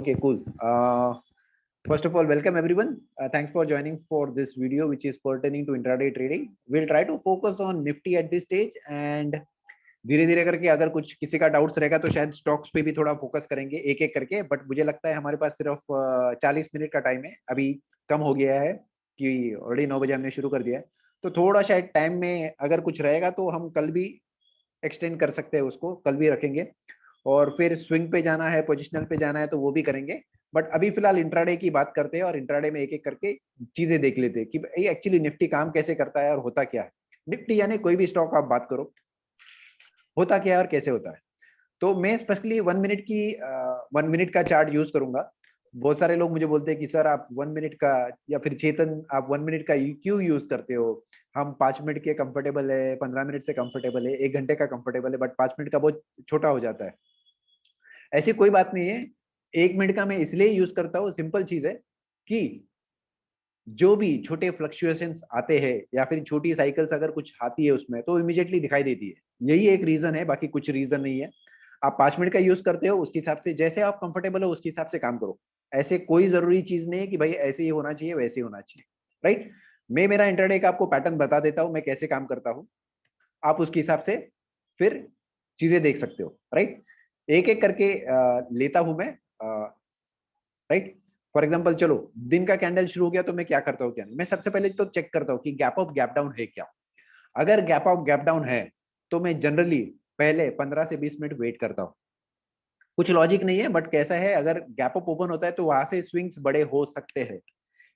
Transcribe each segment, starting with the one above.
Okay, cool. First of all, welcome everyone. Thanks for joining for this video, which is pertaining to intraday trading. We'll try to focus on Nifty at this stage and धीरे धीरे करके अगर कुछ किसी का doubts रहेगा तो शायद स्टॉक्स पे भी थोड़ा फोकस करेंगे एक एक करके. बट मुझे लगता है हमारे पास सिर्फ 40 मिनट का टाइम है. अभी कम हो गया है कि ऑलरेडी 9 बजे हमने शुरू कर दिया है, तो थोड़ा शायद टाइम में अगर कुछ रहेगा तो हम कल भी एक्सटेंड कर सकते हैं, उसको कल भी रखेंगे. और फिर स्विंग पे जाना है, पोजिशनल पे जाना है तो वो भी करेंगे. बट अभी फिलहाल इंट्राडे की बात करते हैं और इंट्राडे में एक एक करके चीजें देख लेते हैं कि एक्चुअली निफ्टी काम कैसे करता है और होता क्या है. निफ्टी यानी कोई भी स्टॉक आप बात करो, होता क्या है और कैसे होता है. तो मैं स्पेशली 1 मिनट का चार्ट यूज करूंगा. बहुत सारे लोग मुझे बोलते हैं कि सर आप 1 मिनट का, या फिर चेतन आप 1 मिनट का क्यों यूज करते हो. हम 5 मिनट के कंफर्टेबल है, 15 मिनट से कंफर्टेबल है, 1 घंटे का कंफर्टेबल है, बट 5 मिनट का बहुत छोटा हो जाता है. ऐसी कोई बात नहीं है. 1 मिनट का मैं इसलिए यूज करता हूँ, सिंपल चीज है कि जो भी छोटे फ्लक्चुएशंस आते हैं या फिर छोटी साइकिल्स अगर कुछ आती है उसमें तो इमीडिएटली दिखाई देती है. यही एक रीजन है, बाकी कुछ रीजन नहीं है. आप 5 मिनट का यूज करते हो, उसके हिसाब से जैसे आप कंफर्टेबल हो उसके हिसाब से काम करो. ऐसे कोई जरूरी चीज नहीं है कि भाई ऐसे ही होना चाहिए वैसे ही होना चाहिए. राइट. मैं मेरा इंटरडे का आपको पैटर्न बता देता हूं, मैं कैसे काम करता हूं. आप उसके हिसाब से फिर चीजें देख सकते हो. राइट. एक एक करके लेता हूं मैं. राइट. फॉर एग्जाम्पल चलो दिन का कैंडल शुरू हो गया तो मैं क्या करता हूँ, क्या नहीं. मैं सबसे पहले तो चेक करता हूँ कि गैप अप गैप डाउन है क्या. अगर गैप अप गैप डाउन है तो मैं जनरली पहले 15 से 20 मिनट वेट करता हूँ. कुछ लॉजिक नहीं है, बट कैसा है, अगर गैप अप ओपन होता है तो वहां से स्विंग्स बड़े हो सकते हैं,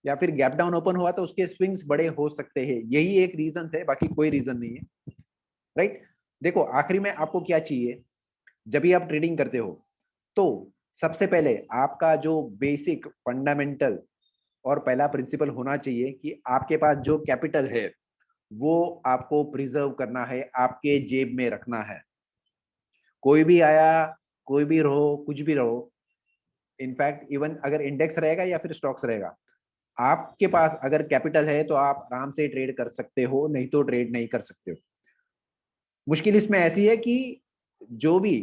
या फिर गैप डाउन ओपन हुआ तो उसके स्विंग्स बड़े हो सकते हैं. यही एक रीजन है, बाकी कोई रीजन नहीं है. राइट. देखो आखिरी में आपको क्या चाहिए जब भी आप ट्रेडिंग करते हो, तो सबसे पहले आपका जो बेसिक फंडामेंटल और पहला प्रिंसिपल होना चाहिए कि आपके पास जो कैपिटल है वो आपको प्रिजर्व करना है, आपके जेब में रखना है. कोई भी आया, कोई भी रहो, कुछ भी रहो, इनफैक्ट इवन अगर इंडेक्स रहेगा या फिर स्टॉक्स रहेगा, आपके पास अगर कैपिटल है तो आप आराम से ट्रेड कर सकते हो, नहीं तो ट्रेड नहीं कर सकते हो. मुश्किल इसमें ऐसी है कि जो भी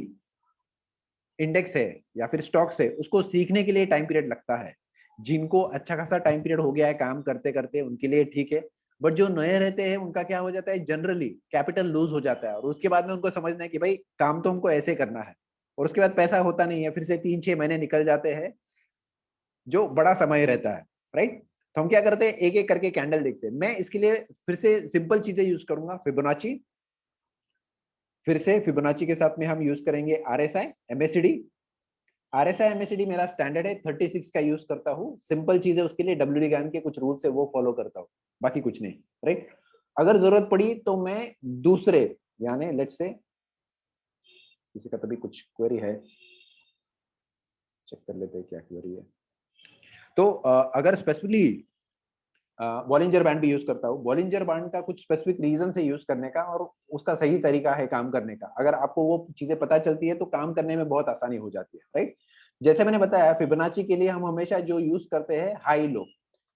इंडेक्स है या फिर स्टॉक्स है उसको सीखने के लिए टाइम पीरियड लगता है. जिनको अच्छा खासा टाइम पीरियड हो गया है काम करते करते उनके लिए ठीक है, बट जो नए रहते हैं उनका क्या हो जाता है, जनरली कैपिटल लूज हो जाता है और उसके बाद में उनको समझना है कि भाई काम तो हमको ऐसे करना है, और उसके बाद पैसा होता नहीं है. फिर से 3-6 महीने निकल जाते हैं, जो बड़ा समय रहता है. राइट. तो हम क्या करते हैं, एक एक करके कैंडल देखते हैं. मैं इसके लिए फिर से सिंपल चीजें यूज करूंगा. फिबोनाची, फिर से फिबोनाची के साथ में हम यूज करेंगे आरएसआई एमएसडी. आरएसआई एमएसडी मेरा स्टैंडर्ड है, 36 का यूज करता हूँ. सिंपल चीज है, उसके लिए डब्ल्यूडी गैन के कुछ रूल्स है वो फॉलो करता हूँ, बाकी कुछ नहीं. राइट. अगर जरूरत पड़ी तो मैं दूसरे, यानी लेट्स से किसी का तभी कुछ क्वेरी है, चेक कर लेते हैं क्या क्वेरी है. तो अगर स्पेसिफिकली बॉलिंजर बैंड भी यूज करता हूँ. बॉलिंजर बैंड का कुछ स्पेसिफिक रीजन से यूज करने का और उसका सही तरीका है काम करने का. अगर आपको वो चीजें पता चलती है तो काम करने में बहुत आसानी हो जाती है. राइट. जैसे मैंने बताया फिबोनाची के लिए हम हमेशा जो यूज करते हैं हाई लो.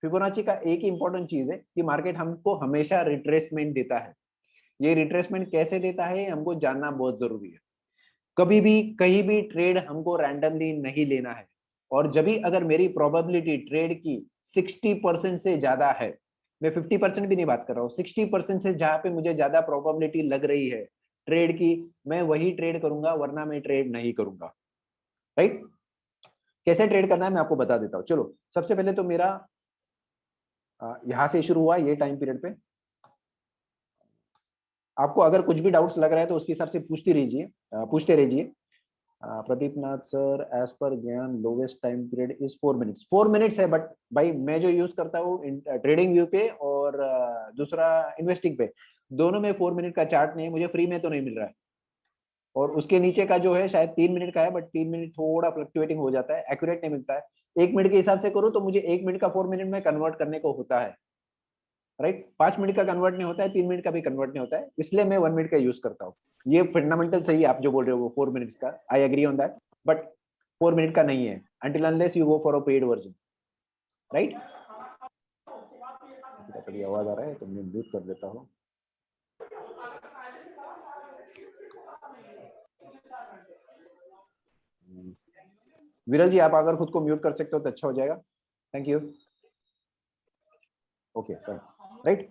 फिबोनाची का एक ही इंपॉर्टेंट चीज है कि मार्केट हमको हमेशा रिट्रेसमेंट देता है. ये रिट्रेसमेंट कैसे देता है हमको जानना बहुत जरूरी है. कभी भी कहीं भी ट्रेड हमको रैंडमली नहीं लेना है. और जब भी अगर मेरी प्रोबेबिलिटी ट्रेड की 60% से ज्यादा है, मैं 50% भी नहीं बात कर रहा हूँ, 60% से जहां पे मुझे ज्यादा प्रोबेबिलिटी लग रही है ट्रेड की, मैं वही ट्रेड करूंगा, वरना मैं ट्रेड नहीं करूंगा. राइट. कैसे ट्रेड करना है मैं आपको बता देता हूँ. चलो सबसे पहले तो मेरा यहां से शुरू हुआ ये टाइम पीरियड पे. आपको अगर कुछ भी डाउट्स लग रहा है तो उसके हिसाब से पूछते रहिए. प्रदीप नाथ सर, एज पर ज्ञान lowest time period is 4 minutes. 4 minutes है, बट भाई मैं जो यूज करता हूँ ट्रेडिंग व्यू पे और दूसरा इन्वेस्टिंग पे, दोनों में 4 मिनट का चार्ट नहीं है, मुझे फ्री में तो नहीं मिल रहा है. और उसके नीचे का जो है शायद 3 मिनट का है, बट 3 मिनट थोड़ा फ्लक्चुएटिंग हो जाता है, एक्यूरेट नहीं मिलता है. 1 मिनट के हिसाब से करूँ तो मुझे 1 मिनट का 4 मिनट में कन्वर्ट करने को होता है. राइट. 5 मिनट का कन्वर्ट नहीं होता है, 3 मिनट का भी कन्वर्ट नहीं होता है, इसलिए मैं 1 मिनट का यूज करता हूँ. ये फंडामेंटल सही है आप जो बोल रहे हो वो 4 मिनट्स का, I agree on that, but 4 minute का नहीं है until unless you go for a paid version. Right. कभी आवाज आ रहा है तो मैं म्यूट कर देता हूँ. विरल जी आप अगर खुद को म्यूट कर सकते हो तो अच्छा हो जाएगा, थैंक यू। ओके राइट,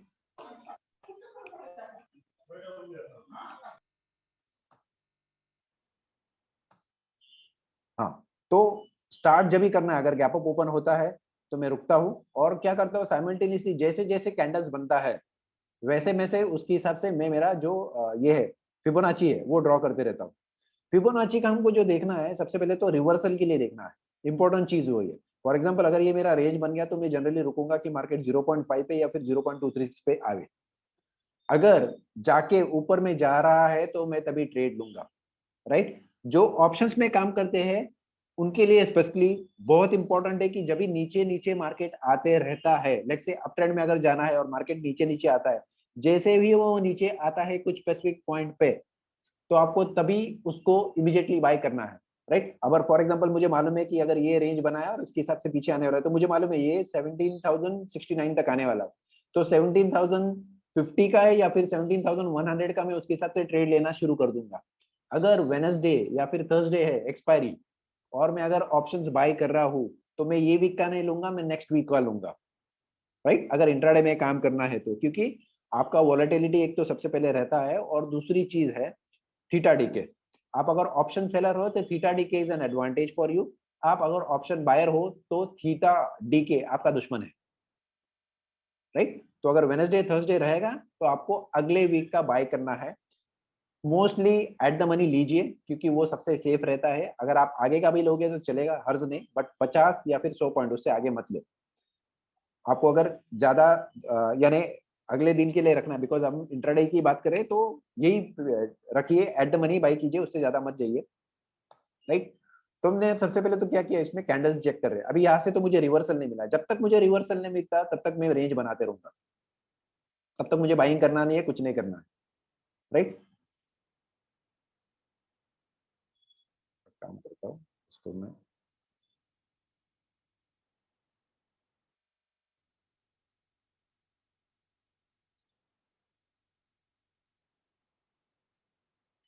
हाँ तो स्टार्ट जब भी करना है, अगर गैप अप ओपन होता है तो मैं रुकता हूँ और क्या करता हूँ साइमल्टेनियसली, जैसे जैसे कैंडल्स बनता है वैसे में से उसके हिसाब से मैं मेरा जो ये है फिबोनाची है वो ड्रॉ करते रहता हूँ। फिबोनाची का हमको जो देखना है सबसे पहले तो रिवर्सल के लिए देखना है, इंपॉर्टेंट चीज वो है। फॉर एग्जांपल अगर ये मेरा रेंज बन गया तो मैं जनरली रुकूंगा कि मार्केट 0.5 पे या फिर 0.23 पे आवे। अगर जाके ऊपर में जा रहा है तो मैं तभी ट्रेड लूंगा, राइट। जो ऑप्शंस में काम करते हैं उनके लिए स्पेशली बहुत इंपॉर्टेंट है कि जब भी नीचे नीचे मार्केट आते रहता है, लेट्स से अप ट्रेंड में अगर जाना है और मार्केट नीचे नीचे आता है, जैसे भी वो नीचे आता है कुछ स्पेसिफिक पॉइंट पे, तो आपको तभी उसको इमीडिएटली बाय करना है, राइट। अगर फॉर एग्जांपल मुझे मालूम है कि अगर ये रेंज बनाया और इसके हिसाब से पीछे आने वाला है, तो मुझे मालूम है ये 17,069 तक आने वाला है, तो 17,050 का है या फिर 17,100 का, मैं उसके हिसाब से ट्रेड लेना शुरू कर दूंगा। अगर वेनसडे या फिर थर्सडे है एक्सपायरी और मैं अगर ऑप्शंस बाय कर रहा हूं, तो मैं ये वीक का नहीं लूंगा, मैं नेक्स्ट वीक का लूंगा, राइट। अगर इंट्राडे में काम करना है तो, क्योंकि आपका वॉलेटिलिटी एक तो सबसे पहले रहता है और दूसरी चीज है थीटा डीके। आप अगर ऑप्शन सेलर हो तो theta DK is an advantage for you, आप अगर ऑप्शन बायर हो तो थीटा डीके आपका दुश्मन है, राइट। तो अगर वेनेसडे थर्सडे रहेगा तो आपको अगले वीक का बाय करना है। मोस्टली एट द मनी लीजिए क्योंकि वो सबसे सेफ रहता है। अगर आप आगे का भी लोगे तो चलेगा, हर्ज नहीं, बट 50 या फिर 100 पॉइंट उससे आगे मत ले। आपको अगर ज्यादा यानी अगले दिन के लिए रखना है, बिकॉज हम इंट्राडे की बात करें तो यही रखिए, एट द मनी बाई कीजिए, उससे ज्यादा मत जाइए, राइट। तुमने सबसे पहले तो क्या किया, इसमें कैंडल्स चेक कर रहे हैं। अभी यहाँ से तो मुझे रिवर्सल नहीं मिला, जब तक मुझे रिवर्सल नहीं मिलता तब तक मैं रेंज बनाते रहूंगा, तब तक मुझे बाइंग करना नहीं है, कुछ नहीं करना है, राइट। काम करता हूँ इसको मैं,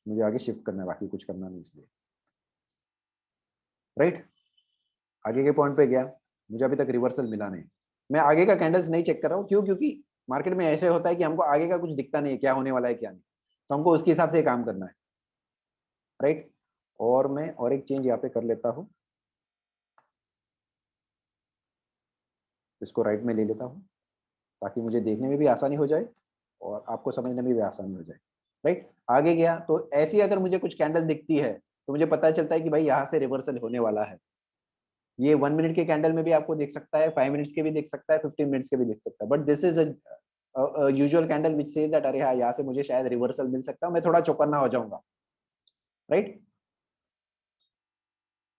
मुझे आगे शिफ्ट करना है, बाकी कुछ करना नहीं इसलिए, राइट। आगे के पॉइंट पे गया, मुझे अभी तक रिवर्सल मिला नहीं, मैं आगे का कैंडल्स नहीं चेक कर रहा हूँ, क्यों, क्योंकि मार्केट में ऐसे होता है कि हमको आगे का कुछ दिखता नहीं है, क्या होने वाला है क्या नहीं, तो हमको उसके हिसाब से काम करना है, राइट। और मैं और एक चेंज यहाँ पे कर लेता हूँ, इसको राइट में ले लेता हूँ ताकि मुझे देखने में भी आसानी हो जाए और आपको समझने में भी आसानी हो जाए, राइट। आगे गया तो ऐसी अगर मुझे कुछ कैंडल दिखती है तो मुझे पता चलता है कि भाई यहाँ से रिवर्सल होने वाला है। ये 1 मिनट के कैंडल में भी आपको दिख सकता है, 5 मिनट्स के भी दिख सकता है, 15 मिनट्स के भी दिख सकता है, but this is usual candle which say that अरे हाँ यहाँ से मुझे शायद रिवर्सल मिल सकता है, मैं थोड़ा चौकन्ना हो जाऊंगा, राइट।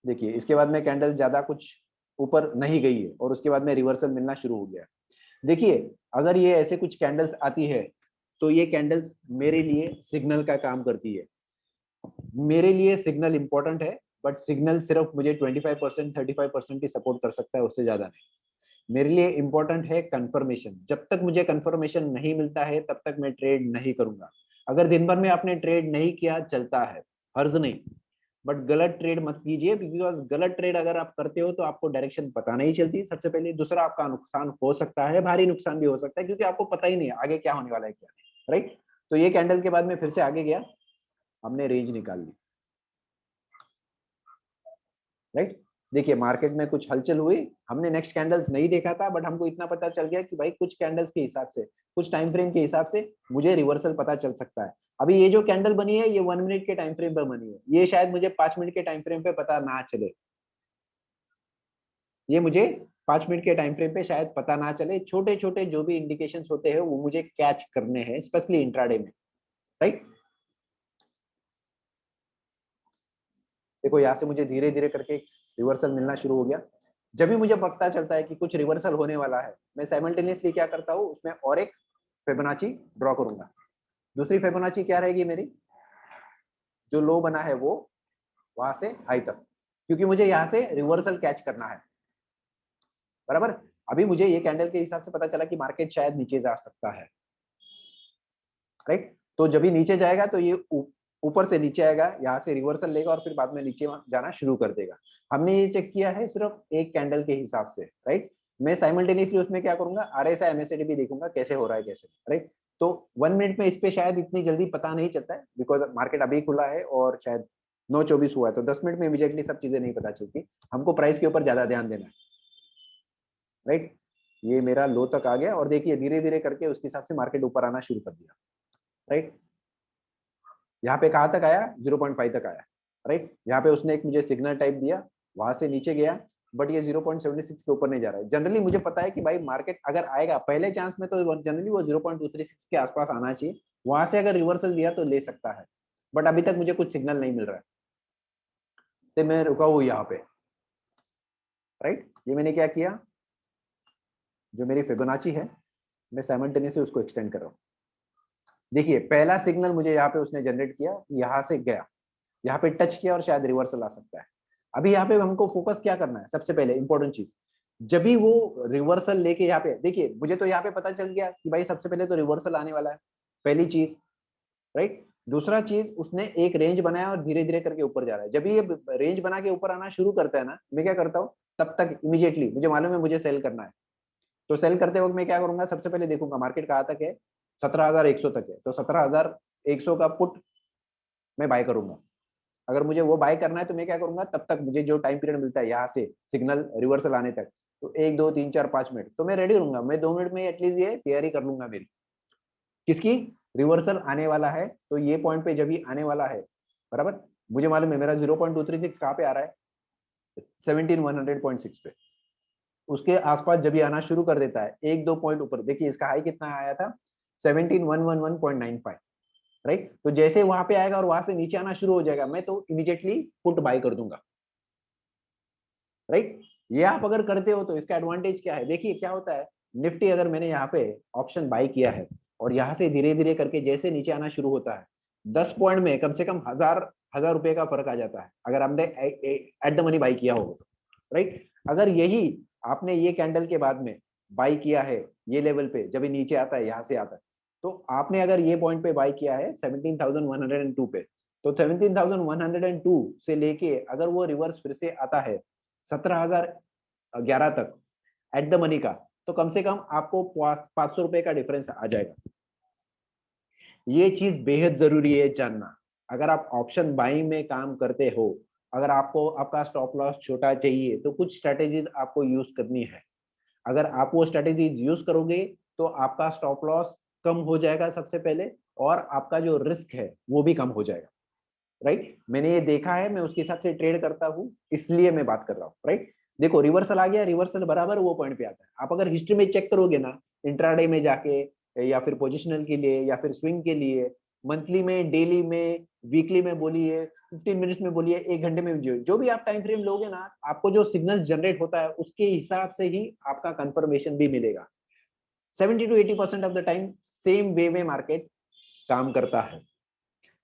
देखिए इसके बाद में कैंडल ज्यादा कुछ ऊपर नहीं गई है और उसके बाद में रिवर्सल मिलना शुरू हो गया। देखिए अगर ये ऐसे कुछ कैंडल्स आती है तो ये कैंडल्स मेरे लिए सिग्नल का काम करती है। मेरे लिए सिग्नल इंपॉर्टेंट है, बट सिग्नल सिर्फ मुझे 25% 35% ही सपोर्ट कर सकता है, उससे ज्यादा नहीं। मेरे लिए इंपॉर्टेंट है कंफर्मेशन, जब तक मुझे कंफर्मेशन नहीं मिलता है तब तक मैं ट्रेड नहीं करूंगा। अगर दिन भर में आपने ट्रेड नहीं किया चलता है, हर्ज नहीं, बट गलत ट्रेड मत कीजिए, बिकॉज गलत ट्रेड अगर आप करते हो तो आपको डायरेक्शन पता नहीं चलती, सबसे पहले। दूसरा आपका नुकसान हो सकता है, भारी नुकसान भी हो सकता है, क्योंकि आपको पता ही नहीं है आगे क्या होने वाला है क्या नहीं, राइट। तो ये कैंडल के बाद में फिर से आगे गया, हमने रेंज निकाल ली, राइट। देखिए मार्केट में कुछ हलचल हुई, हमने नेक्स्ट कैंडल्स नहीं देखा था, बट हमको इतना पता चल गया कि भाई कुछ कैंडल्स के हिसाब से, कुछ टाइम फ्रेम के हिसाब से मुझे रिवर्सल पता चल सकता है। अभी ये जो कैंडल बनी है ये 1 मिनट के टाइम फ्रेम पर बनी है, ये शायद मुझे 5 मिनट के टाइम फ्रेम पे पता ना चले, ये मुझे 5 मिनट के टाइम फ्रेम पे शायद पता ना चले। छोटे छोटे जो भी इंडिकेशंस होते हैं वो मुझे कैच करने हैं, स्पेशली इंट्राडे में, राइट। देखो यहाँ से मुझे धीरे धीरे करके रिवर्सल मिलना शुरू हो गया। जब भी मुझे पता चलता है कि कुछ रिवर्सल होने वाला है, मैं साइमल्टेनियसली क्या करता हूँ, उसमें और एक फिबोनाची ड्रॉ करूंगा। दूसरी फिबोनाची क्या रहेगी मेरी, जो लो बना है वो वहां से हाई तक, क्योंकि मुझे यहाँ से रिवर्सल कैच करना है, बराबर। अभी मुझे ये कैंडल के हिसाब से पता चला कि मार्केट शायद नीचे जा सकता है, राइट। तो जब भी नीचे जाएगा तो ये ऊपर से नीचे आएगा, यहाँ से रिवर्सल लेगा और फिर बाद में नीचे जाना शुरू कर देगा। हमने ये चेक किया है सिर्फ एक कैंडल के हिसाब से, राइट। मैं साइमल्टेनियसली उसमें क्या करूंगा, आरएसआई एमएससीडी भी देखूंगा कैसे हो रहा है कैसे, राइट। तो 1 मिनट में इस पे शायद इतनी जल्दी पता नहीं चलता है, बिकॉज मार्केट अभी खुला है और शायद 9:24 हुआ है, तो 10 मिनट में इमीडिएटली सब चीजें नहीं पता चलती। हमको प्राइस के ऊपर ज्यादा ध्यान देना है, राइट। ये मेरा लो तक आ गया और देखिए धीरे धीरे करके उसके हिसाब से मार्केट ऊपर आना शुरू कर दिया, राइट। यहाँ पे कहाँ तक आया, 0.5 तक आया, राइट। यहाँ पे उसने एक मुझे सिग्नल टाइप दिया, वहां से नीचे गया, बट ये 0.76 के ऊपर नहीं जा रहा है। जनरली मुझे पता है कि भाई मार्केट अगर आएगा पहले चांस में तो जनरली वो 0.236 के आसपास आना चाहिए, वहां से अगर रिवर्सल दिया तो ले सकता है, बट अभी तक मुझे कुछ सिग्नल नहीं मिल रहा है, तो मैं रुका हूँ यहाँ पे, राइट। ये मैंने क्या किया, जो मेरी फिबोनाची है मैं साइमल्टेनियसली उसको एक्सटेंड कर रहा हूँ। देखिए पहला सिग्नल मुझे यहाँ पे उसने जनरेट किया, यहाँ से गया, यहाँ पे टच किया और शायद रिवर्सल आ सकता है। अभी यहाँ पे हमको फोकस क्या करना है, सबसे पहले इंपॉर्टेंट चीज, जब भी वो रिवर्सल लेके यहाँ पे, देखिए मुझे तो यहाँ पे पता चल गया कि भाई सबसे पहले तो रिवर्सल आने वाला है, पहली चीज, राइट। दूसरा चीज, उसने एक रेंज बनाया और धीरे धीरे करके ऊपर जा रहा है। जब ये रेंज बना के ऊपर आना शुरू करता है ना, मैं क्या करता हूँ, तब तक इमीडिएटली मुझे मालूम है मुझे सेल करना है, तो सेल करते वक्त मैं क्या करूंगा, सबसे पहले देखूंगा मार्केट कहाँ तक है, 17,100 तक है, तो 17,100 का पुट मैं बाय करूंगा। अगर मुझे वो बाय करना है तो मैं क्या करूंगा, तब तक मुझे जो टाइम पीरियड मिलता है यहाँ से सिग्नल रिवर्सल आने तक, तो 1 2 3 4 5 मिनट तो मैं रेडी रहूंगा। मैं 2 मिनट में एटलीस्ट ये तैयारी कर लूंगा मेरी, किसकी, रिवर्सल आने वाला है, तो ये पॉइंट पे जब भी आने वाला है, बराबर, मुझे मालूम है मेरा 0.236 कहाँ पे आ रहा है, 17,100.6 पे, उसके आसपास जब ये आना शुरू कर देता है 1 2 पॉइंट ऊपर, देखिए इसका हाई कितना आया था, 17,111.95, राइट। तो जैसे वहां पे आएगा और वहां से नीचे आना शुरू हो जाएगा, मैं तो इमीडिएटली पुट बाय कर दूंगा, राइट। ये आप अगर करते हो तो इसका एडवांटेज क्या है, देखिए क्या होता है, निफ्टी अगर मैंने यहाँ पे ऑप्शन बाय किया है और यहाँ से धीरे धीरे करके जैसे नीचे आना शुरू होता है, 10 पॉइंट में कम से कम 1000 रुपए का फर्क आ जाता है अगर आपने एट द मनी बाय किया हो, राइट। अगर यही आपने ये कैंडल के बाद में बाय किया है ये लेवल पे, जब ये नीचे आता है यहाँ से आता है, तो आपने अगर ये पॉइंट पे बाय किया है 17,102 पे, तो 17,102 से लेके अगर वो रिवर्स फिर से आता है 17,011 तक एट द मनी का, तो कम से कम आपको 500 रुपए का डिफरेंस आ जाएगा। ये चीज बेहद जरूरी है जानना। अगर आप ऑप्शन बाइंग में काम करते हो, अगर आपको आपका स्टॉप लॉस छोटा चाहिए तो कुछ स्ट्रेटेजीज आपको यूज करनी है। अगर आप वो स्ट्रेटेजीज यूज करोगे तो आपका स्टॉप लॉस कम हो जाएगा सबसे पहले, और आपका जो रिस्क है वो भी कम हो जाएगा, राइट। मैंने ये देखा है, मैं उसके हिसाब से ट्रेड करता हूँ, इसलिए मैं बात कर रहा हूँ, राइट। देखो रिवर्सल आ गया, रिवर्सल बराबर वो पॉइंट पे आता है। आप अगर हिस्ट्री में चेक करोगे ना, इंट्राडे में जाके, या फिर पोजिशनल के लिए या फिर स्विंग के लिए, मंथली में, डेली में, वीकली में बोलिए, 15 मिनट्स में बोलिए, 1 घंटे में, जो भी आप टाइम फ्रेम लोगे ना, आपको जो सिग्नल जनरेट होता है उसके हिसाब से ही आपका कंफर्मेशन भी मिलेगा। 70 to 80% of the time same way में मार्केट काम करता है।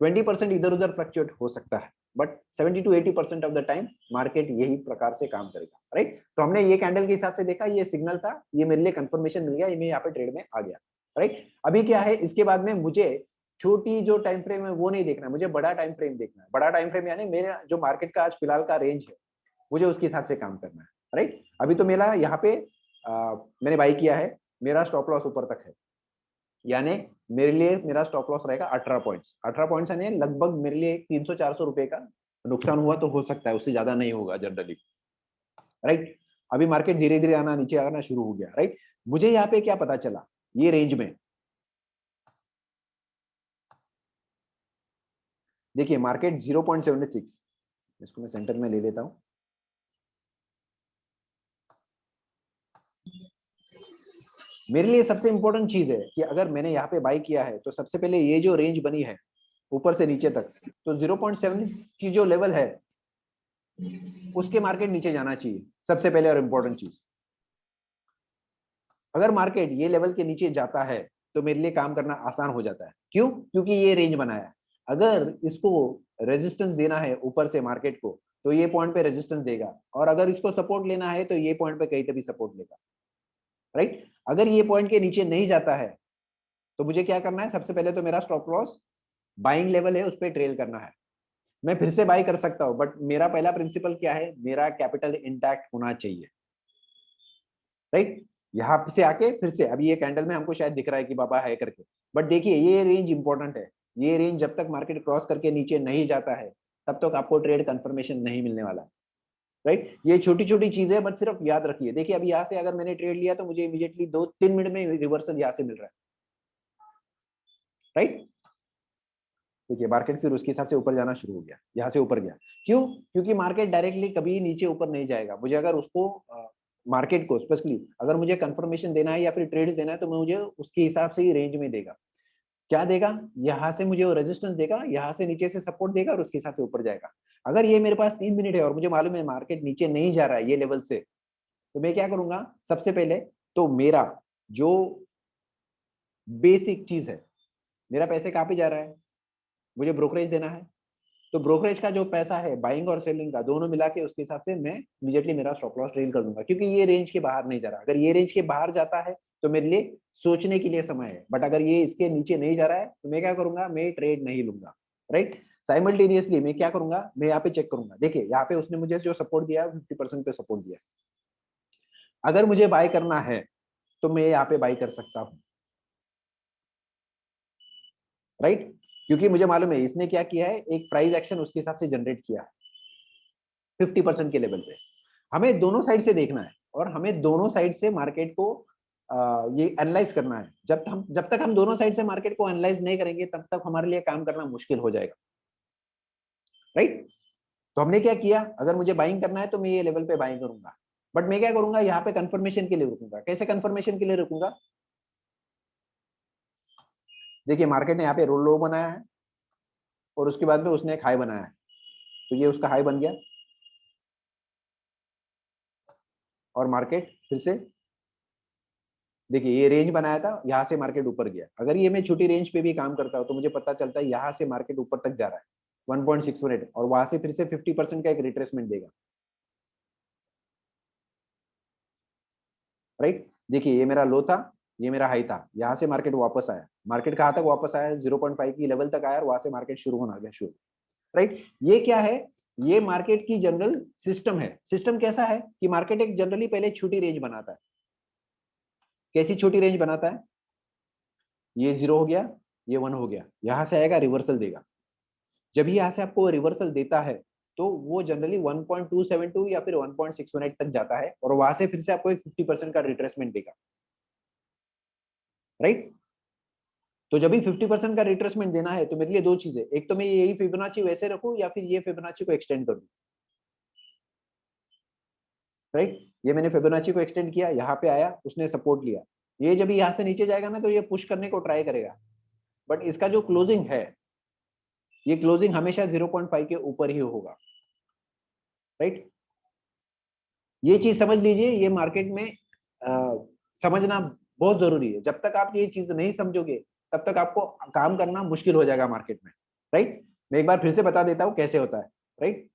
20% इधर उधर फ्लक्चुएट हो सकता है, but 70 to 80% of the time market यही प्रकार से काम करेगा, राइट। तो हमने ये कैंडल के हिसाब से देखा, ये सिग्नल था, ये मेरे लिए कंफर्मेशन मिल गया, ये मैं यहाँ पे ट्रेड में आ गया, राइट। अभी क्या है, इसके बाद में मुझे छोटी जो टाइम फ्रेम है वो नहीं देखना, मुझे बड़ा टाइम फ्रेम देखना है। बड़ा टाइम फ्रेम यानी मेरा जो मार्केट का आज फिलहाल का रेंज है, मुझे उसके हिसाब से काम करना है, राइट। अभी तो मेरा यहाँ पे मैंने बाई किया है, मेरा स्टॉप लॉस ऊपर तक है, यानी मेरे लिए मेरा स्टॉप लॉस रहेगा 18 पॉइंट्स। 18 पॉइंट्स यानी लगभग मेरे लिए 300-400 रुपए का नुकसान हुआ तो हो सकता है, उससे ज्यादा नहीं होगा जनरली, राइट। अभी मार्केट धीरे धीरे आना नीचे आना शुरू हो गया, राइट। मुझे यहाँ पे क्या पता चला, ये रेंज में देखिए मार्केट 0.76, इसको मैं सेंटर में ले लेता हूं। मेरे लिए सबसे इंपॉर्टेंट चीज है कि अगर मैंने यहाँ पे बाई किया है तो सबसे पहले ये जो रेंज बनी है ऊपर से नीचे तक, तो 0.76 की जो लेवल है उसके मार्केट नीचे जाना चाहिए सबसे पहले, और इंपॉर्टेंट चीज, अगर मार्केट ये लेवल के नीचे जाता है तो मेरे लिए काम करना आसान हो जाता है। क्यों? क्योंकि ये रेंज बनाया है। अगर इसको रेजिस्टेंस देना है ऊपर से मार्केट को, तो ये पॉइंट पे रेजिस्टेंस देगा, और अगर इसको सपोर्ट लेना है तो ये पॉइंट पे कहीं तभी सपोर्ट लेगा, राइट। अगर ये पॉइंट के नीचे नहीं जाता है तो मुझे क्या करना है, सबसे पहले तो मेरा स्टॉप लॉस बाइंग लेवल है, उस पर ट्रेल करना है। मैं फिर से बाई कर सकता हूं, बट मेरा पहला प्रिंसिपल क्या है, मेरा कैपिटल इंटैक्ट होना चाहिए, राइट। यहाँ से आके फिर से, अभी ये कैंडल में हमको शायद दिख रहा है कि बाबा है करके, बट देखिए ये रेंज इंपॉर्टेंट है। ये रेंज जब तक मार्केट क्रॉस करके नीचे नहीं जाता है तब तक आपको ट्रेड कंफर्मेशन नहीं मिलने वाला है, राइट। ये छोटी छोटी चीजें, बट सिर्फ याद रखिए। देखिए अभी यहाँ से अगर मैंने ट्रेड लिया तो मुझे इमीडिएटली 2-3 मिनट में रिवर्सल यहाँ से मिल रहा है, राइट। देखिए मार्केट फिर उसके हिसाब से ऊपर जाना शुरू हो गया, यहाँ से ऊपर गया। क्यों? क्योंकि मार्केट डायरेक्टली कभी नीचे ऊपर नहीं जाएगा। मुझे अगर उसको मार्केट को स्पेशली अगर मुझे कंफर्मेशन देना है या फिर ट्रेड देना है तो मुझे उसके हिसाब से ही रेंज में देगा। क्या देगा? यहाँ से मुझे वो रेजिस्टेंस देगा, यहाँ से नीचे से सपोर्ट देगा और उसके हिसाब से ऊपर जाएगा। अगर ये मेरे पास 3 मिनट है और मुझे मालूम है मार्केट नीचे नहीं जा रहा है ये लेवल से, तो मैं क्या करूंगा? सबसे पहले तो मेरा जो बेसिक चीज है, मेरा पैसे कहाँ पे जा रहा है, मुझे ब्रोकरेज देना है। तो ब्रोकरेज का जो पैसा है बाइंग और सेलिंग का दोनों मिला के उसके हिसाब से मैं इमीडिएटली मेरा स्टॉप लॉस ट्रेल कर दूंगा, क्योंकि ये रेंज के बाहर नहीं जा रहा। अगर ये रेंज के बाहर जाता है तो मेरे लिए सोचने के लिए समय है, बट अगर ये इसके नीचे नहीं जा रहा है तो मैं क्या करूंगा? मैं ट्रेड नहीं लूंगा, राइट। साइमल्टेनियसली मैं क्या करूंगा? मैं यहाँ पे चेक करूंगा। देखिए यहाँ पे उसने मुझे जो सपोर्ट दिया 50% पे सपोर्ट दिया। अगर मुझे बाय करना है तो मैं यहाँ पे बाय कर सकता हूँ, राइट। क्योंकि मुझे मालूम है इसने क्या किया है, एक प्राइस एक्शन उसके हिसाब से जनरेट किया है 50% के लेवल पे। हमें दोनों साइड से देखना है और हमें दोनों साइड से मार्केट को ये एनालाइज करना है। जब तक हम दोनों साइड से मार्केट को एनालाइज नहीं करेंगे तब तक हमारे लिए काम करना मुश्किल हो जाएगा, राइट। तो हमने क्या किया? अगर मुझे बाइंग करना है तो मैं ये लेवल पे बाइंग करूंगा, बट मैं क्या करूंगा? यहाँ पे कंफर्मेशन के लिए रुकूंगा। कैसे कंफर्मेशन के लिए रुकूंगा? देखिए मार्केट ने यहाँ पे लो बनाया है और उसके बाद में उसने एक हाई बनाया है, तो ये उसका हाई बन गया और मार्केट फिर से, देखिए ये रेंज बनाया था, यहाँ से मार्केट ऊपर गया। अगर ये मैं छोटी रेंज पे भी काम करता हूँ तो मुझे पता चलता है यहाँ से मार्केट ऊपर तक जा रहा है 1.618 और वहां से फिर से 50% का एक रिट्रेसमेंट देगा, राइट। देखिए ये मेरा लो था, ये मेरा हाई था, यहाँ से मार्केट वापस आया। मार्केट कहाँ तक वापस आया? 0.5 की लेवल तक आया और वहां से मार्केट शुरू होना गया शुरू, राइट। ये क्या है? ये मार्केट की जनरल सिस्टम है। सिस्टम कैसा है कि मार्केट एक जनरली पहले छोटी रेंज बनाता है। कैसी छोटी रेंज बनाता है? ये 0 हो गया, ये 1 हो गया, यहां से आएगा रिवर्सल देगा। जब ये यहाँ से आपको रिवर्सल देता है तो वो जनरली 1.272 या फिर 1.618 तक जाता है और वहां से फिर से आपको एक 50% का रिट्रेसमेंट देगा, राइट। तो जब भी 50% का रिट्रेसमेंट देना है तो मेरे लिए दो चीजें, एक तो मैं यही फिबोनाची वैसे रखूं या फिर ये फिबोनाची को एक्सटेंड करूं, राइट। ये मैंने फिबोनाची को एक्सटेंड किया, यहाँ पे आया, उसने सपोर्ट लिया। ये जब यहाँ से नीचे जाएगा ना तो ये पुश करने को ट्राई करेगा, बट इसका जो क्लोजिंग है, ये क्लोजिंग हमेशा 0.5 के ऊपर ही होगा, राइट। ये चीज समझ लीजिए, ये मार्केट में समझना बहुत जरूरी है। जब तक आप ये चीज नहीं समझोगे तब तक आपको काम करना मुश्किल हो जाएगा मार्केट में, राइट। मैं एक बार फिर से बता देता हूँ कैसे होता है, राइट।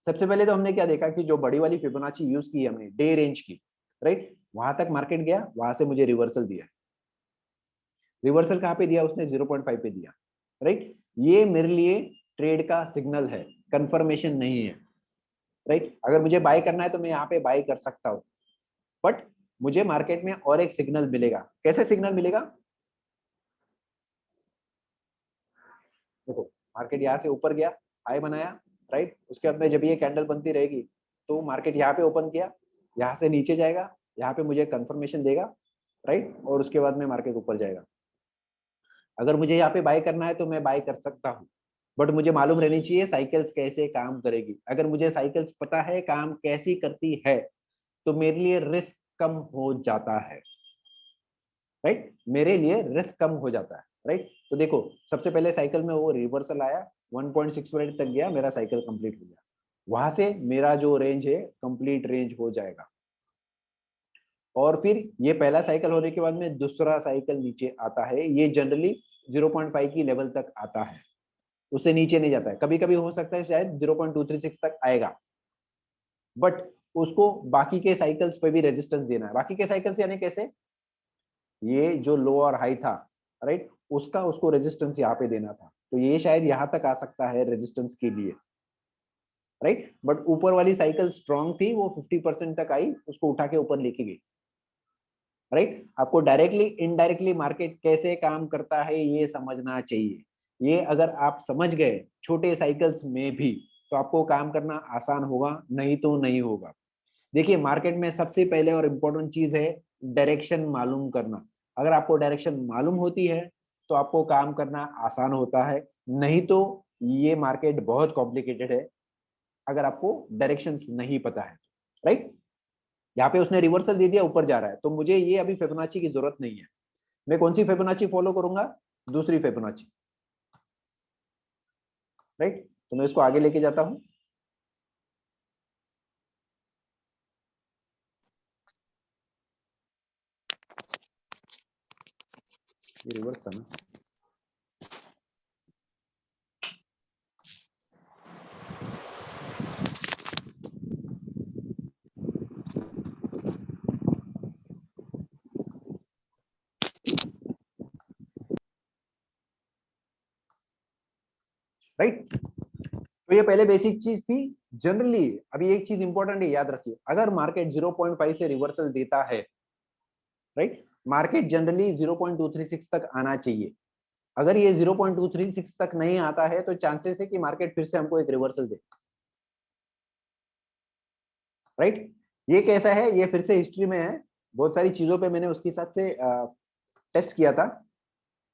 सबसे पहले तो हमने क्या देखा कि जो बड़ी वाली फिबोनाची यूज की हमने डे रेंज की, राइट। वहां तक मार्केट गया, वहां से मुझे रिवर्सल दिया। रिवर्सल कहाँ पे दिया? उसने 0.5 पे दिया, राइट। ये मेरे लिए ट्रेड का सिग्नल है, कंफर्मेशन नहीं है, राइट। अगर मुझे बाय करना है तो मैं यहाँ पे बाय कर सकता हूँ, बट मुझे मार्केट में और एक सिग्नल मिलेगा। कैसे सिग्नल मिलेगा? देखो मार्केट यहाँ से ऊपर गया, हाई बनाया, राइट। उसके बाद में जब ये कैंडल बनती रहेगी तो मार्केट यहाँ पे ओपन किया, यहाँ से नीचे जाएगा, यहाँ पे मुझे कंफर्मेशन देगा, राइट। और उसके बाद में मार्केट ऊपर जाएगा। अगर मुझे यहाँ पे बाय करना है तो मैं बाय कर सकता हूँ, बट मुझे मालूम रहनी चाहिए साइकिल्स कैसे काम करेगी। अगर मुझे साइकिल्स पता है काम कैसी करती है तो मेरे लिए रिस्क कम हो जाता है, राइट। मेरे लिए रिस्क कम हो जाता है, राइट। तो देखो सबसे पहले साइकिल में वो रिवर्सल आया, 1.6 तक गया, मेरा साइकिल कंप्लीट हो गया। वहां से मेरा जो रेंज है कंप्लीट रेंज हो जाएगा और फिर ये पहला साइकिल होने के बाद में दूसरा साइकिल नीचे आता है। ये जनरली 0.5 की लेवल तक आता है, उससे नीचे नहीं जाता है। कभी कभी हो सकता है शायद 0.236 तक आएगा, बट उसको बाकी के साइकिल्स पे भी रेजिस्टेंस देना है। बाकी के साइकिल्स यानी कैसे? ये जो लो और हाई था, राइट, उसका उसको रेजिस्टेंस यहाँ पे देना था। तो ये शायद यहाँ तक आ सकता है रेजिस्टेंस के लिए, राइट। बट ऊपर वाली साइकिल स्ट्रांग थी, वो 50% तक आई, उसको उठा के ऊपर लेके गई, राइट। आपको डायरेक्टली इनडायरेक्टली मार्केट कैसे काम करता है ये समझना चाहिए। ये अगर आप समझ गए छोटे साइकिल्स में भी, तो आपको काम करना आसान होगा, नहीं तो नहीं होगा। देखिए मार्केट में सबसे पहले और इम्पोर्टेंट चीज है डायरेक्शन मालूम करना। अगर आपको डायरेक्शन मालूम होती है तो आपको काम करना आसान होता है, नहीं तो ये मार्केट बहुत कॉम्प्लिकेटेड है अगर आपको डायरेक्शन नहीं पता है, राइट। यहाँ पे उसने रिवर्सल दे दिया, ऊपर जा रहा है, तो मुझे ये अभी फिबोनाची की जरूरत नहीं है। मैं कौन सी फिबोनाची फॉलो करूंगा? दूसरी फिबोनाची, राइट। तो मैं इसको आगे लेके जाता हूं। ये रिवर्स था ना? राइट। तो ये पहले बेसिक चीज थी। जनरली अभी एक चीज इंपॉर्टेंट है, याद रखिए, अगर मार्केट 0.5 से रिवर्सल देता है, राइट, मार्केट जनरली 0.236 तक आना चाहिए। अगर ये 0.236 तक नहीं आता है तो चांसेस है कि मार्केट फिर से हमको एक रिवर्सल दे, राइट। ये कैसा है, ये फिर से हिस्ट्री में है, बहुत सारी चीजों पे मैंने उसके हिसाब से टेस्ट किया था।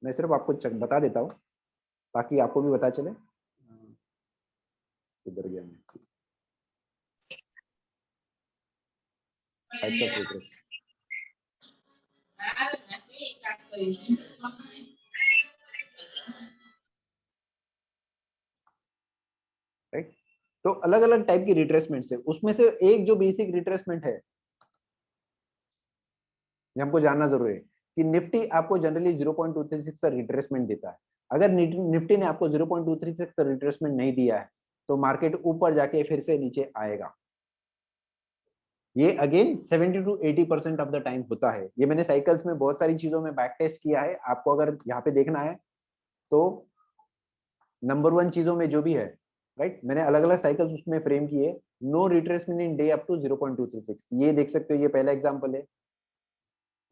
मैं सिर्फ आपको बता देता हूँ ताकि आपको भी पता चले। किधर गया मैं? Types of retrace, right. तो अलग अलग टाइप की रिट्रेसमेंट है, उसमें से एक जो बेसिक रिट्रेसमेंट है ये हमको जानना जरूरी है कि निफ्टी आपको जनरली 0.236 का रिट्रेसमेंट देता है। अगर निफ्टी ने आपको 0.236 का रिट्रेसमेंट नहीं दिया है तो मार्केट ऊपर जाके फिर से नीचे आएगा। ये again 70 to 80% of the time होता है। ये मैंने साइकिल्स में बहुत सारी चीजों में बैक टेस्ट किया है, आपको अगर यहाँ पे देखना है तो नंबर 1 चीजों में जो भी है, राइट, मैंने अलग अलग साइकिल्स उसमें फ्रेम किए। No retracement in day up to 0.236, ये देख सकते हो, ये पहला एग्जांपल है।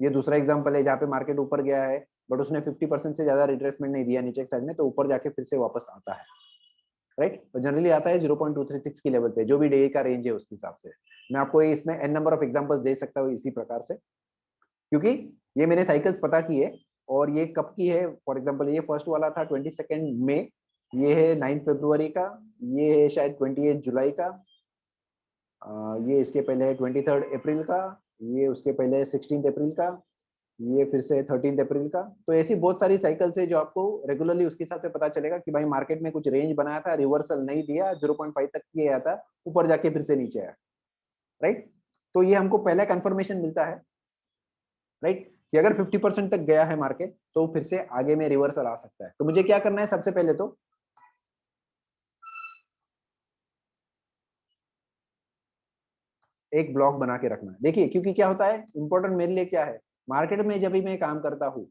ये दूसरा एग्जांपल है जहाँ पे मार्केट ऊपर गया है बट उसने 50% से ज्यादा रिट्रेसमेंट नहीं दिया नीचे साइड में, तो ऊपर जाके फिर से वापस आता है, राइट। तो जनरली आता है 0.236 की लेवल पे, जो भी डे का रेंज है उसके हिसाब से। मैं आपको इसमें एन नंबर ऑफ एग्जांपल्स दे सकता हूँ इसी प्रकार से, क्योंकि ये मैंने साइकिल्स पता की है। और ये कब की है, फॉर एग्जांपल ये फर्स्ट वाला था 22 मई, ये है 9 फरवरी का, ये है शायद 28 जुलाई का, ये इसके पहले है 23 अप्रैल का, ये उसके पहले है 16 अप्रैल का, ये फिर से 13 अप्रैल का। तो ऐसी बहुत सारी साइकिल्स है जो आपको रेगुलरली उसके हिसाब से पता चलेगा कि भाई मार्केट में कुछ रेंज बनाया था, रिवर्सल नहीं दिया, 0.5 तक गया था, ऊपर जाके फिर से नीचे आया, राइट। तो ये हमको पहला कंफर्मेशन मिलता है, राइट, कि अगर 50% तक गया है मार्केट तो फिर से आगे में रिवर्सल आ सकता है। तो मुझे क्या करना है, सबसे पहले तो एक ब्लॉक बना के रखना है। देखिए क्योंकि क्या होता है, इंपॉर्टेंट मेरे लिए क्या है, मार्केट में जब भी मैं काम करता हूँ,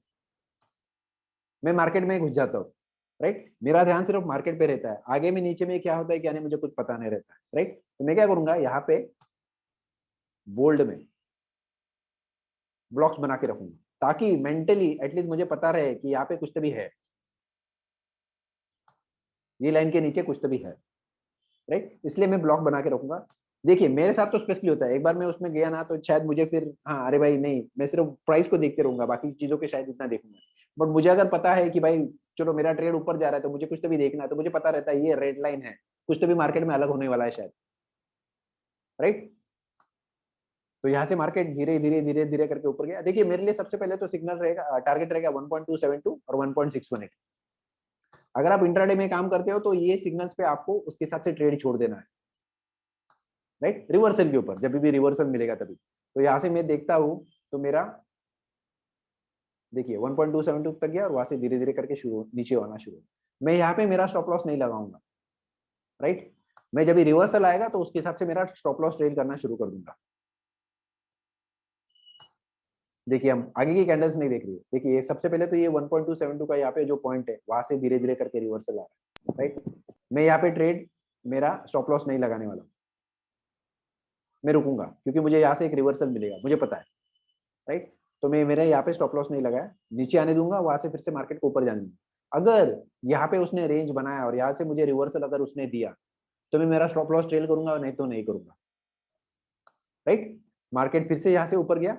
मैं मार्केट में घुस जाता हूँ, राइट, मेरा ध्यान सिर्फ मार्केट पे रहता है, आगे में नीचे में क्या होता है क्या नहीं मुझे कुछ पता नहीं रहता है, राइट। तो मैं क्या करूंगा, यहाँ पे बोल्ड में ब्लॉक्स बना के रखूंगा ताकि मेंटली एटलीस्ट मुझे पता रहे कि यहाँ पे कुछ तो भी है, ये लाइन के नीचे कुछ तो भी है, राइट। इसलिए मैं ब्लॉक बना के रखूंगा। देखिए मेरे साथ तो स्पेशली होता है, एक बार मैं उसमें गया ना तो शायद मुझे फिर, हाँ अरे भाई नहीं, मैं सिर्फ प्राइस को देखते रहूंगा, बाकी चीजों के शायद इतना देखूंगा। बट मुझे अगर पता है कि भाई चलो मेरा ट्रेड ऊपर जा रहा है तो मुझे कुछ तो भी देखना है, तो मुझे पता रहता है ये रेड लाइन है, कुछ तो भी मार्केट में अलग होने वाला है शायद, राइट। तो यहाँ से मार्केट धीरे धीरे धीरे धीरे करके ऊपर गया। देखिए मेरे लिए सबसे पहले तो सिग्नल रहेगा, टारगेट रहेगा 1.272 और 1.618। अगर आप इंट्राडे में काम करते हो तो ये सिग्नल्स पे आपको उसके हिसाब से ट्रेड छोड़ देना है, राइट, रिवर्सल के ऊपर, जब भी रिवर्सल मिलेगा तभी। तो यहाँ से मैं देखता हूँ तो मेरा देखिए 1.272 तक गया और वहां से धीरे धीरे करके शुरू नीचे आना शुरू। मैं यहाँ पे मेरा स्टॉप लॉस नहीं लगाऊंगा, राइट। मैं जब भी रिवर्सल आएगा तो उसके हिसाब से मेरा स्टॉप लॉस ट्रेड करना शुरू कर दूंगा। देखिए हम आगे की कैंडल्स नहीं देख रही है। देखिए सबसे पहले तो ये 1.272 का यहाँ पे जो पॉइंट है वहां से धीरे धीरे करके रिवर्सल आ रहा है, राइट। मैं यहाँ पे ट्रेड, मेरा स्टॉप लॉस नहीं लगाने वाला, मैं रुकूंगा क्योंकि मुझे यहाँ से एक रिवर्सल मिलेगा, मुझे पता है, राइट। तो मैं मेरे यहाँ पे स्टॉप लॉस नहीं लगाया, नीचे आने दूंगा, वहां से फिर से मार्केट को ऊपर जाने दूंगा। अगर यहाँ पे उसने रेंज बनाया और यहाँ से मुझे रिवर्सल अगर उसने दिया तो मैं मेरा स्टॉप लॉस ट्रेल करूंगा और नहीं तो नहीं करूंगा, राइट। मार्केट फिर से यहाँ से ऊपर गया,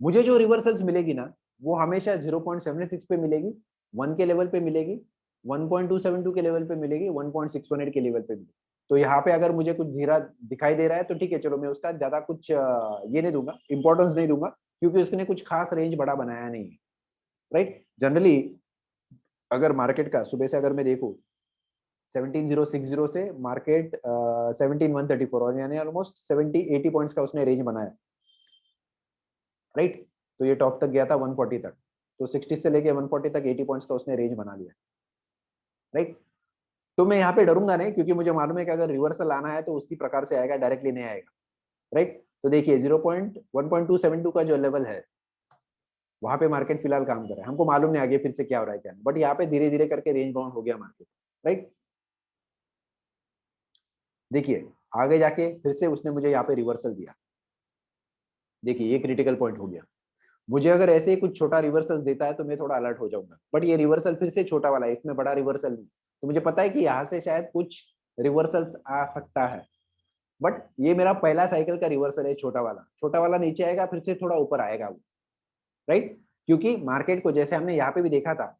मुझे जो रिवर्सल्स मिलेगी ना वो हमेशा 0.76 पे मिलेगी, 1 के लेवल पे मिलेगी, 1.272 के लेवल पे मिलेगी, 1.618 के लेवल पे मिलेगी। तो यहाँ पे अगर मुझे कुछ धीरा दिखाई दे रहा है तो ठीक है, चलो मैं उसका ज्यादा कुछ ये नहीं दूंगा, इंपॉर्टेंस नहीं दूंगा, क्योंकि उसने कुछ खास रेंज बड़ा बनाया नहीं है, राइट। जनरली अगर मार्केट का सुबह से अगर मैं देखूं 17060 से मार्केट 17134 और यानी ऑलमोस्ट 70-80 पॉइंट्स का उसने रेंज बनाया, राइट। तो ये टॉप तक गया था 140 तक, तो 60 से लेके 140 तक 80 पॉइंट्स का उसने रेंज बना लिया, राइट। तो मैं यहाँ पे डरूंगा नहीं, क्योंकि मुझे मालूम है कि अगर रिवर्सल आना है तो उसकी प्रकार से आएगा, डायरेक्टली नहीं आएगा, राइट। तो देखिए 1.272 का जो लेवल है वहां पे मार्केट फिलहाल काम कर रहा है, हमको मालूम नहीं आगे फिर से क्या हो रहा है क्या नहीं, बट यहाँ पे धीरे धीरे करके रेंज बाउंड हो गया मार्केट, राइट। देखिए आगे जाके फिर से उसने मुझे यहाँ पे रिवर्सल दिया, देखिए ये क्रिटिकल पॉइंट हो गया। मुझे अगर ऐसे ही कुछ छोटा रिवर्सल देता है तो मैं थोड़ा अलर्ट हो जाऊंगा, बट ये रिवर्सल फिर से छोटा वाला है, इसमें बड़ा रिवर्सल नहीं, तो मुझे पता है कि यहाँ से शायद कुछ रिवर्सल्स आ सकता है, बट ये मेरा पहला साइकिल का रिवर्सल है, छोटा वाला नीचे आएगा फिर से थोड़ा ऊपर आएगा वो, राइट। क्योंकि मार्केट को जैसे हमने यहाँ पे भी देखा था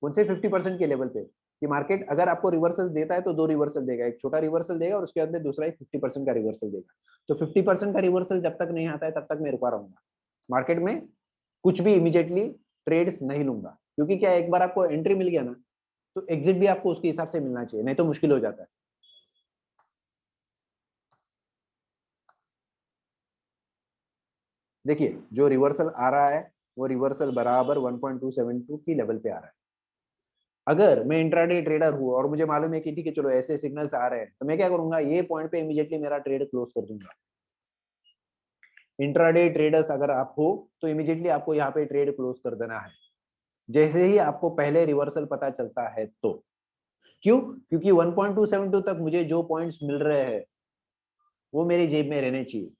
उनसे 50% के लेवल पे कि मार्केट अगर आपको रिवर्सल देता है तो दो रिवर्सल देगा, एक छोटा रिवर्सल देगा और उसके बाद में दूसरा एक 50% का रिवर्सल देगा। तो 50% का रिवर्सल जब तक नहीं आता है तब तक मैं रुका रहूंगा, मार्केट में कुछ भी इमीडिएटली ट्रेड्स नहीं लूंगा, क्योंकि क्या एक बार आपको एंट्री मिल गया ना तो एग्जिट भी आपको उसके हिसाब से मिलना चाहिए, नहीं तो मुश्किल हो जाता है। देखिए जो रिवर्सल आ रहा है वो रिवर्सल बराबर 1.272 की लेवल पे आ रहा है। अगर मैं इंट्राडे ट्रेडर हूँ और मुझे मालूम है कि ठीक है चलो ऐसे सिग्नल्स आ रहे हैं, तो मैं क्या करूंगा, ये पॉइंट पे इमीडिएटली मेरा ट्रेड क्लोज कर दूंगा। इंट्राडे ट्रेडर्स अगर आप हो तो इमीडिएटली आपको यहाँ पे ट्रेड क्लोज कर देना है, जैसे ही आपको पहले रिवर्सल पता चलता है तो। क्यों? क्योंकि 1.272 तक मुझे जो पॉइंट्स मिल रहे हैं वो मेरी जेब में रहने चाहिए,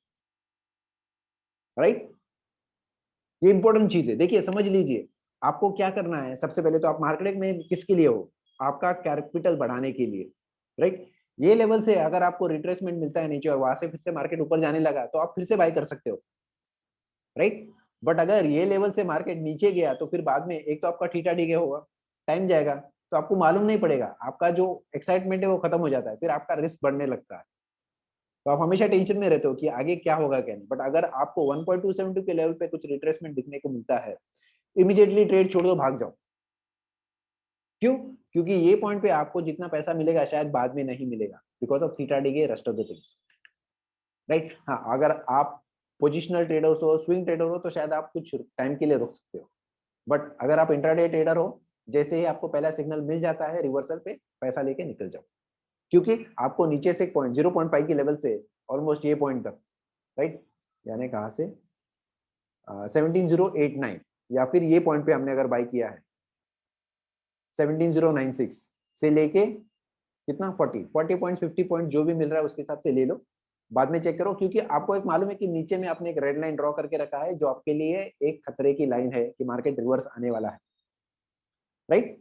राइट। ये इंपॉर्टेंट चीज है, देखिए समझ लीजिए आपको क्या करना है। सबसे पहले तो आप मार्केट में किसके लिए हो, आपका कैपिटल बढ़ाने के लिए, राइट। ये लेवल से अगर आपको रिट्रेसमेंट मिलता है नीचे और वहां से फिर से मार्केट ऊपर जाने लगा तो आप फिर से बाय कर सकते हो, राइट। बट अगर ये लेवल से मार्केट नीचे गया तो फिर बाद में एक तो आपका थीटा डीके होगा, टाइम जाएगा, तो आपको मालूम नहीं पड़ेगा, आपका जो एक्साइटमेंट है वो खत्म हो जाता है, फिर आपका रिस्क बढ़ने लगता है, तो आप हमेशा टेंशन में रहते हो कि आगे क्या होगा क्या नहीं। बट अगर आपको 1.272 के लेवल पे कुछ रिट्रेसमेंट दिखने को मिलता है, इमीडिएटली ट्रेड छोड़ दो, भाग जाओ। क्यों? क्योंकि ये पॉइंट पे आपको जितना पैसा मिलेगा शायद बाद में नहीं मिलेगा, because of theta DK rest of the things, right. हाँ अगर आप पोजिशनल ट्रेडर हो, स्विंग ट्रेडर हो, तो शायद आप कुछ टाइम के लिए रुक सकते हो, बट अगर आप इंट्राडे ट्रेडर हो, जैसे ही आपको पहला सिग्नल मिल जाता है रिवर्सल पे, पैसा लेके निकल जाओ, क्योंकि आपको नीचे से पॉइंट 0.5 की लेवल से ऑलमोस्ट ये पॉइंट तक, राइट, यानी कहाँ से 17089 या फिर ये पॉइंट पे हमने अगर बाय किया है 17096 से लेके कितना 40 पॉइंट 50 पॉइंट जो भी मिल रहा है उसके हिसाब से ले लो, बाद में चेक करो, क्योंकि आपको एक मालूम है कि नीचे में आपने एक रेड लाइन ड्रॉ करके रखा है जो आपके लिए एक खतरे की लाइन है कि मार्केट रिवर्स आने वाला है, राइट।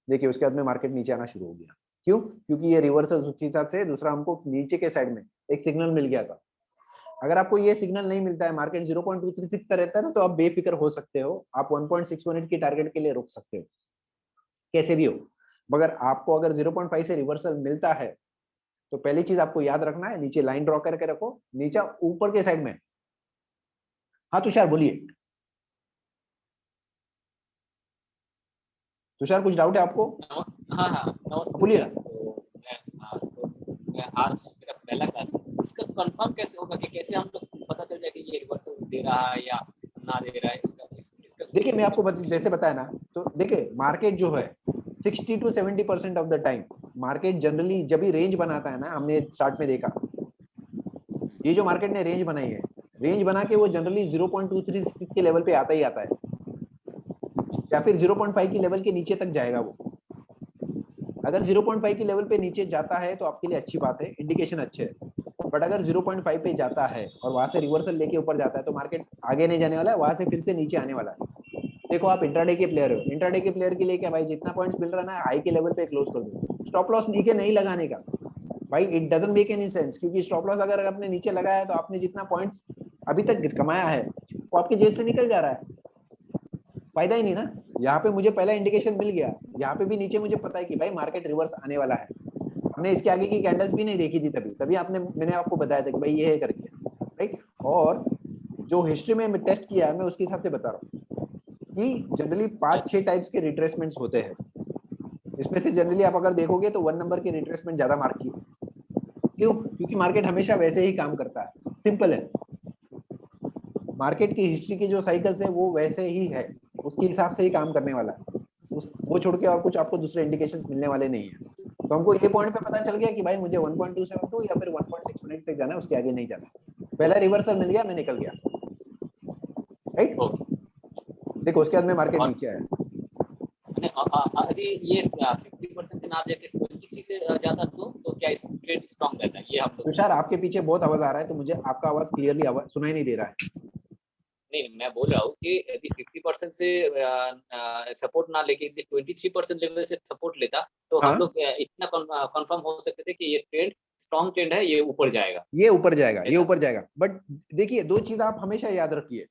देखिए उसके बाद में मार्केट नीचे आना शुरू हो गया, क्यों? क्योंकि ये रिवर्सल उस हिसाब से दूसरा हमको नीचे के साइड में एक सिग्नल मिल गया था। अगर आपको ये सिग्नल नहीं मिलता है, मार्केट 0.236 का रहता है ना, तो आप बेफिक्र हो सकते हो, आप 1.618 की टारगेट के लिए रुक सकते हो, कैसे भी हो। मगर आपको अगर 0.5 से रिवर्सल मिलता है तो पहली चीज आपको याद रखना है, नीचे लाइन ड्रॉ करके रखो, नीचे ऊपर के साइड में। हाँ तुषार बोलिए। तुषार कुछ डाउट है आपको? हाँ हाँ नमस्ते बोलिए सर। ना। तो मैं आज मेरा पहला क्लास है, इसका कंफर्म कैसे होगा कि कैसे हम लोग पता चल जाए कि ये रिवर्सल दे रहा है या ना दे रहा है, इसका देखिए मैं आपको जैसे बताया ना, तो देखिए मार्केट जो है 60 to 70% of the time market generally जब भी रेंज बनाता है ना, हमने स्टार्ट में देखा, ये जो मार्केट ने रेंज बनाई है, रेंज बना के वो जनरली 0.23 के लेवल पे आता ही आता है, या फिर 0.5 की लेवल के नीचे तक जाएगा वो। अगर 0.5 की लेवल पे नीचे जाता है तो आपके लिए अच्छी बात है, इंडिकेशन अच्छे है। बट अगर 0.5 पे जाता है और वहां से रिवर्सल लेके ऊपर जाता है तो मार्केट आगे नहीं जाने वाला है, वहां से फिर से नीचे आने वाला है। देखो आप इंट्राडे के प्लेयर हो, इंट्राडे के प्लेयर के लिए क्या भाई, जितना पॉइंट्स मिल रहा है ना हाई के लेवल पे क्लोज कर दो, स्टॉप लॉस नीचे नहीं लगाने का भाई, it doesn't make any sense, क्योंकि स्टॉप लॉस अगर आपने नीचे लगाया है तो आपने जितना पॉइंट्स अभी तक कमाया है वो आपकी जेब से निकल जा रहा है, फायदा ही नहीं ना। यहाँ पे मुझे पहला इंडिकेशन मिल गया, यहाँ पे भी नीचे मुझे पता है कि भाई मार्केट रिवर्स आने वाला है, हमने इसके आगे की कैंडल्स भी नहीं देखी थी तभी तभी आपने मैंने आपको बताया था कि भाई ये है करके, राइट। और जो हिस्ट्री में मैं टेस्ट किया है मैं उसके हिसाब से बता रहा हूँ कि जनरली 5-6 टाइप्स के रिट्रेसमेंट्स होते हैं, इसमें से जनरली आप अगर देखोगे तो 1 नंबर के रिट्रेसमेंट ज्यादा मार्क किए, क्यों? क्योंकि मार्केट हमेशा वैसे ही काम करता है, सिंपल है, मार्केट की हिस्ट्री की जो साइकिल्स है वो वैसे ही है, उसके हिसाब से ही काम करने वाला है, वो छोड़ के और कुछ आपको दूसरे इंडिकेशन मिलने वाले नहीं है। तो हमको ये पॉइंट पे पता चल गया कि भाई मुझे 1.272 या फिर 1.618 तक जाना है, उसके आगे नहीं जाना, पहला रिवर्सल मिल गया, मैं निकल गया, राइट। देखो उसके बाद में मार्केट नीचे आया, अभी ये 50% से ना जाके 20 से ज्यादा तो क्या ट्रेड स्ट्रांग रहता है, ये हम लोग। तुषार आपके पीछे बहुत आवाज आ रहा है, तो मुझे आपका आवाज क्लियरली सुनाई नहीं दे रहा है। नहीं, मैं बोल रहा हूँ कि यदि 50% से सपोर्ट ना लेके 23% लेवल से सपोर्ट लेता तो हम हाँ, लोग इतना कंफर्म हो सकते थे कि ये ट्रेंड स्ट्रॉन्ग ट्रेंड है, ये ऊपर जाएगा, ये ऊपर जाएगा, ये ऐसा। ऊपर जाएगा, बट देखिए दो चीज आप हमेशा याद रखिए,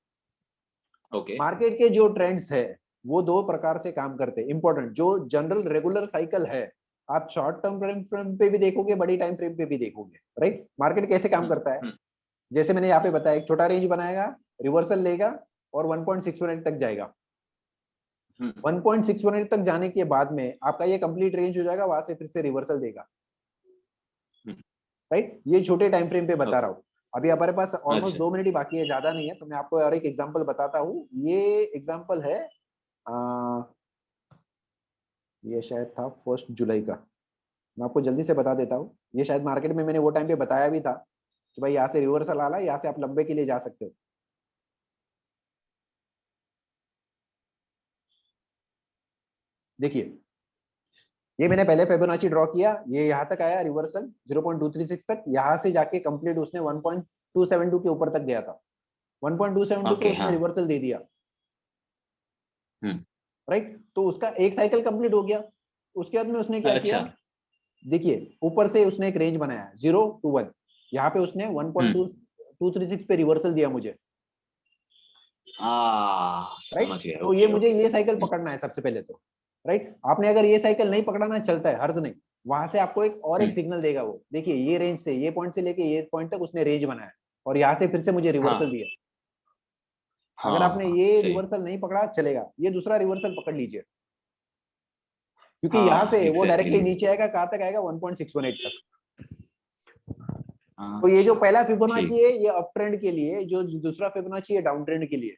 ओके। मार्केट के जो ट्रेंड्स है वो दो प्रकार से काम करते हैं, इंपॉर्टेंट, जो जनरल रेगुलर साइकिल है, आप शॉर्ट टर्म टाइम फ्रेम पे भी देखोगे, बड़ी टाइम फ्रेम पे भी देखोगे, राइट। मार्केट कैसे काम करता है, जैसे मैंने यहाँ पे बताया, एक छोटा रेंज बनाएगा, रिवर्सल लेगा और 1.618 तक जाएगा, 1.618 तक जाने के बाद में आपका ये कंप्लीट रेंज हो जाएगा, वहां से फिर से रिवर्सल देगा, राइट। ये छोटे टाइम फ्रेम पे बता रहा हूँ। अभी हमारे पास ऑलमोस्ट अच्छा 2 मिनट ही बाकी है, ज्यादा नहीं है, तो मैं आपको और एक एग्जांपल बताता हूँ। ये एग्जांपल है, ये शायद था 1 जुलाई का, मैं आपको जल्दी से बता देता हूँ। ये शायद मार्केट में मैंने वो टाइम पे बताया भी था कि भाई यहाँ से रिवर्सल आ रहा है, यहाँ से आप लंबे के लिए जा सकते हो। देखिए ये मैंने पहले फिबोनाची ड्रॉ किया, ये यहाँ तक आया रिवर्सल 0.236 तक, यहाँ से जाके कंप्लीट उसने 1.272 के ऊपर तक गया था, 1.272 पे ओके। उसने हाँ। रिवर्सल दे दिया, राइट। तो उसका एक साइकिल कंप्लीट हो गया, उसके बाद में उसने क्या किया, अच्छा। देखिए ऊपर से उसने एक रेंज बनाया 0 to 1, यहाँ पे उसने 1.236 पे रिवर्सल दिया मुझे, राइट। समझ गया। तो ये ओके मुझे ओके। ये साइकिल पकड़ना है सबसे पहले तो, राइट। आपने अगर ये साइकिल नहीं पकड़ना चलता है, हर्ज नहीं, वहां से आपको एक और एक सिग्नल देगा वो, देखिए ये रेंज से ये पॉइंट से लेके ये पॉइंट तक उसने रेंज बनाया और यहाँ से फिर से मुझे रिवर्सल हाँ दिया। अगर आपने हाँ ये सही। रिवर्सल नहीं पकड़ा चलेगा, ये दूसरा रिवर्सल पकड़ लीजिए, क्योंकि यहाँ हाँ से वो डायरेक्टली एग्जैक्टली। नीचे आएगा, कहाँ तक आएगा, 1.618 तक। तो ये जो अच्छा पहला फिबोनाची ठीक। है ये अप ट्रेंड के लिए, जो दूसरा फिबोनाची है डाउन ट्रेंड के लिए,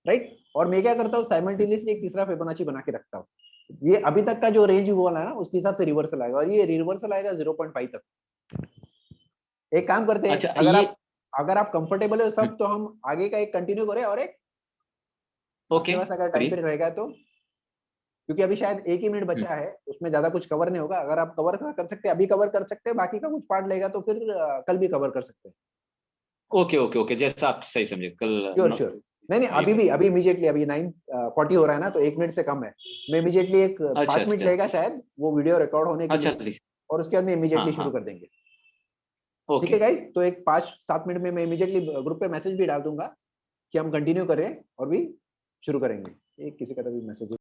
राइट। और मैं क्या करता हूँ, साइमल्टेनियसली एक तीसरा फिबोनाची बना के रखता हूँ, ये अभी तक का जो रेंज वो है ना उसके हिसाब से रिवर्सल आएगा, और ये रिवर्सल आएगा 0.5 तक। एक काम करते हैं, अच्छा ये। अगर आप कंफर्टेबल हो सब, तो हम आगे का एक कंटिन्यू करें, और एक आपके ओके पास अगर टाइम पीरियड रहेगा तो, क्योंकि अभी शायद 1 ही मिनट बचा है, उसमें ज्यादा कुछ कवर नहीं होगा, अगर आप कवर कर सकते हैं अभी कवर कर सकते हैं, बाकी का कुछ पार्ट लेगा तो फिर कल भी कवर कर सकते हैं। ओके ओके ओके, जैसा आप सही समझे कल। श्योर श्योर, नहीं नहीं, ये अभी कर। भी, अभी इमीडिएटली, अभी 9:40 हो रहा है ना, तो 1 मिनट से कम है, मैं इमीडिएटली एक अच्छा 5 मिनट अच्छा लेगा शायद वो वीडियो रिकॉर्ड होने के अच्छा लिए, प्लीज। और उसके बाद में हाँ इमीडिएटली शुरू हाँ। कर देंगे। ठीक ओके। है गाइस, तो एक 5-7 मिनट में मैं इमीडिएटली ग्रुप पे मैसेज भी डाल दूंगा कि हम कंटिन्यू करें और भी शुरू करेंगे। एक किसी का तो भी मैसेज